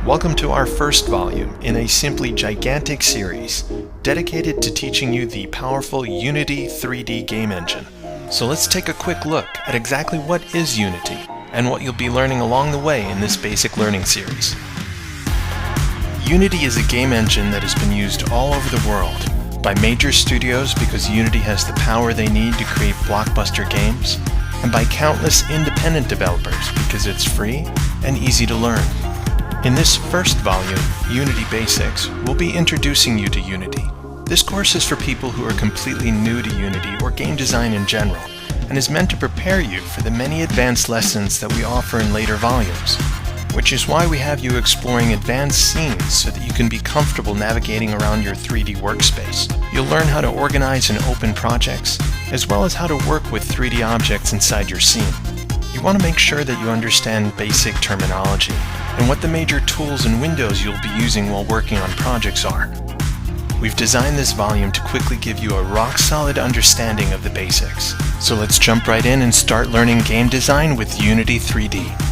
Welcome to our first volume in a simply gigantic series dedicated to teaching you the powerful Unity 3D game engine. So let's take a quick look at exactly what is Unity and what you'll be learning along the way in this basic learning series. Unity is a game engine that has been used all over the world by major studios because Unity has the power they need to create blockbuster games, and by countless independent developers because it's free and easy to learn. In this first volume, Unity Basics, we'll be introducing you to Unity. This course is for people who are completely new to Unity or game design in general, and is meant to prepare you for the many advanced lessons that we offer in later volumes, which is why we have you exploring advanced scenes so that you can be comfortable navigating around your 3D workspace. You'll learn how to organize and open projects, as well as how to work with 3D objects inside your scene. You want to make sure that you understand basic terminology and what the major tools and windows you'll be using while working on projects are. We've designed this volume to quickly give you a rock-solid understanding of the basics. So let's jump right in and start learning game design with Unity 3D.